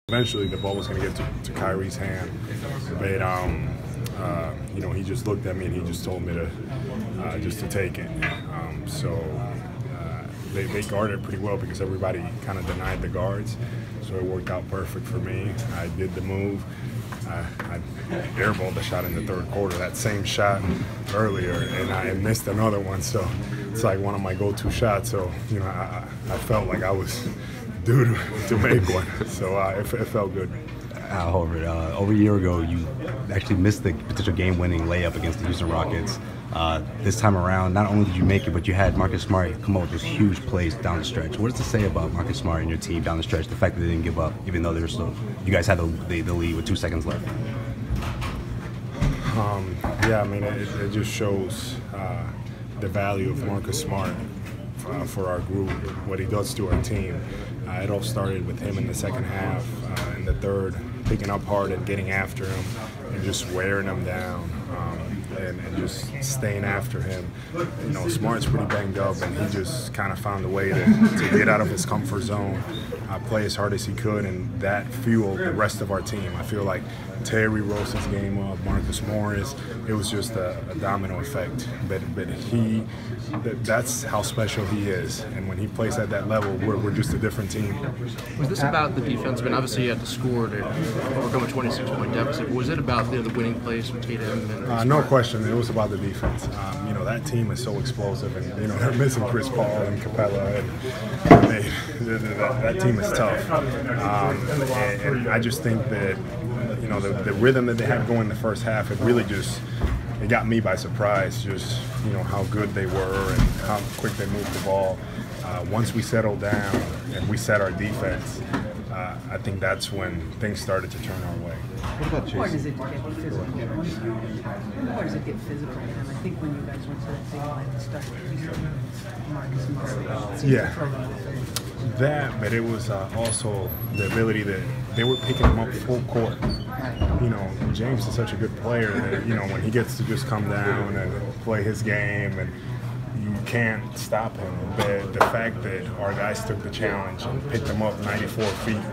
Eventually, the ball was going to get to Kyrie's hand, but you know, he just looked at me and he just told me to take it. They guarded pretty well because everybody kind of denied the guards, so it worked out perfect for me. I did the move. I airballed the shot in the third quarter, that same shot earlier, and I missed another one. So it's like one of my go-to shots. So you know, I felt like I was due to make one. So it felt good. Horford, over a year ago, you actually missed the potential game-winning layup against the Houston Rockets. This time around, not only did you make it, but you had Marcus Smart come up with this huge plays down the stretch. What does it say about Marcus Smart and your team down the stretch, the fact that they didn't give up, even though you guys had the lead with 2 seconds left? Yeah, I mean, it just shows the value of Marcus Smart for our group, what he does to our team. It all started with him in the second half, in the third, picking up hard and getting after him and just wearing him down. And just staying after him. You know, Smart's pretty banged up, and he just kind of found a way to get out of his comfort zone, play as hard as he could, and that fueled the rest of our team. I feel like Terry rose his game up, Marcus Morris. It was just a domino effect. But that's how special he is. And when he plays at that level, we're just a different team. Was this about the defense? I mean, obviously you had to score to overcome a 26-point deficit. Was it about the winning plays from Tatum? No question. It was about the defense. You know, that team is so explosive, and you know they're missing Chris Paul and Capella, and that team is tough. And I just think that you know the rhythm that they had going in the first half, it got me by surprise. Just you know how good they were and how quick they moved the ball. Once we settled down and we set our defense, I think that's when things started to turn our way. What about Jason? Why does it get physical? Why does it get physical? And I think when you guys went to that big line and started, Marcus Morris. Yeah, that, but it was also the ability that they were picking him up full court. You know, James is such a good player that, you know, when he gets to just come down and play his game, and you can't stop him. The fact that our guys took the challenge and picked him up 94 feet,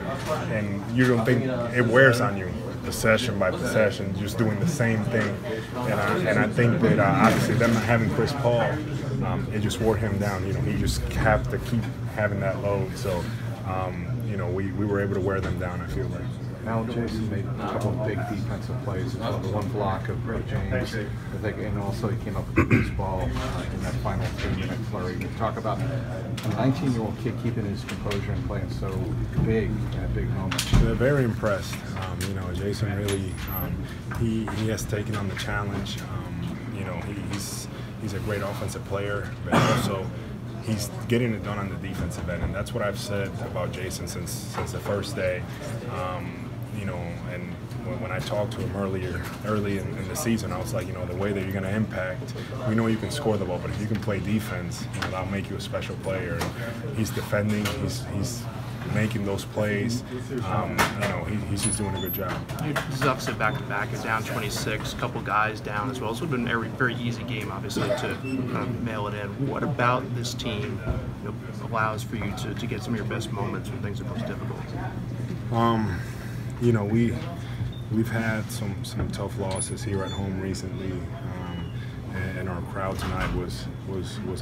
and you don't think it wears on you, possession by possession, just doing the same thing. And I think that obviously them not having Chris Paul, it just wore him down. You know, he just have to keep having that load. So, you know, we were able to wear them down, I feel like. Now Jason made a couple of big defensive plays, one block of James, and also he came up with the baseball in that final 3-minute flurry. We talk about a 19-year-old kid keeping his composure and playing so big in a big moment. They're very impressed. You know, Jason really, he has taken on the challenge. You know, he's a great offensive player, but also he's getting it done on the defensive end, and that's what I've said about Jason since the first day. You know, and when I talked to him early in the season, I was like, you know, the way that you're going to impact, we know you can score the ball, but if you can play defense, you know, that'll make you a special player. And he's defending, he's making those plays. You know, he's just doing a good job. This is obviously back-to-back. It's down 26, a couple guys down as well. So it's been a very easy game, obviously, to mail it in. What about this team, you know, allows for you to get some of your best moments when things are most difficult? You know, we've had some tough losses here at home recently, and our crowd tonight was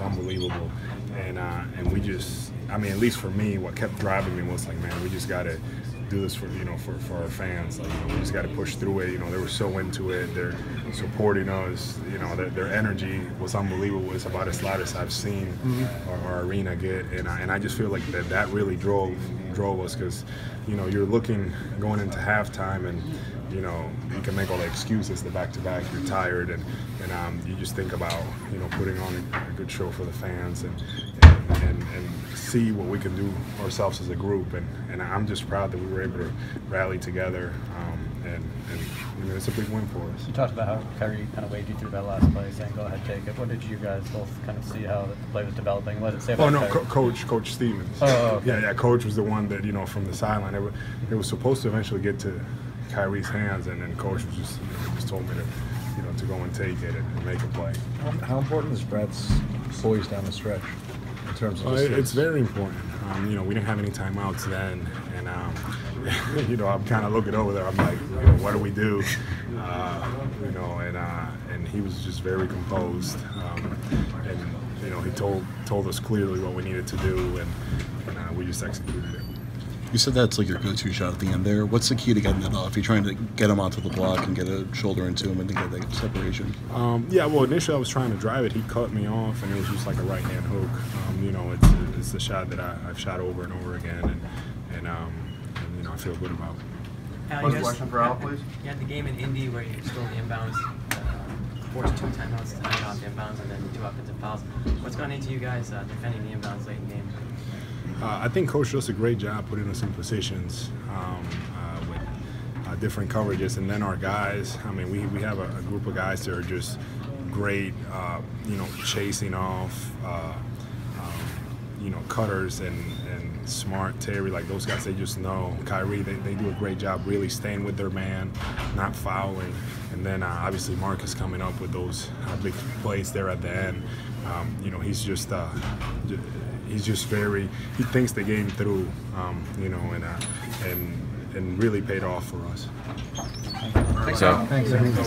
unbelievable. And we just, I mean, at least for me, what kept driving me was like, man, we just got to do this for our fans. Like, you know, we just got to push through it. You know, they were so into it. They're supporting us. You know, their energy was unbelievable. It's about as loud as I've seen our arena get, and I just feel like that really drove us, because you know you're going into halftime, and you know you can make all the excuses, the back-to-back, you're tired, and you just think about, you know, putting on a good show for the fans and see what we can do ourselves as a group, and I'm just proud that we were able to rally together, and you know, it's a big win for us. You talked about how Kyrie kind of waved you through that last play, saying go ahead, take it. What did you guys both kind of see how the play was developing? What did it say about Coach Stevens. Oh, okay. Yeah, Coach was the one that, you know, from the sideline, it was supposed to eventually get to Kyrie's hands, and then Coach was just told me to go and take it and make a play. How important is Brad's poise down the stretch? in terms of Well, the it's stats? very important. You know, we didn't have any timeouts then, and you know, I'm kind of looking over there. I'm like, you know, what do we do? You know, and he was just very composed, and you know, he told us clearly what we needed to do, and we just executed it. You said that's like your go-to shot at the end there. What's the key to getting that off? You're trying to get him onto the block and get a shoulder into him and then get that separation. Yeah, well, initially I was trying to drive it. He cut me off, and it was just like a right-hand hook. You know, it's the shot that I've shot over and over again, and you know, I feel good about. One question for Al, please. You had the game in Indy where you stole the inbounds, forced 2 timeouts tonight off the inbounds, and then 2 offensive fouls. What's gone into you guys defending the inbounds late in the game? I think Coach does a great job putting us in positions with different coverages, and then our guys. I mean, we have a group of guys that are just great, you know, chasing off, you know, cutters and Smart, Terry, like those guys. They just know. Kyrie, they do a great job really staying with their man, not fouling, and then obviously Marcus coming up with those big plays there at the end. You know, he's just very, he thinks the game through, you know, and really paid off for us. Thanks.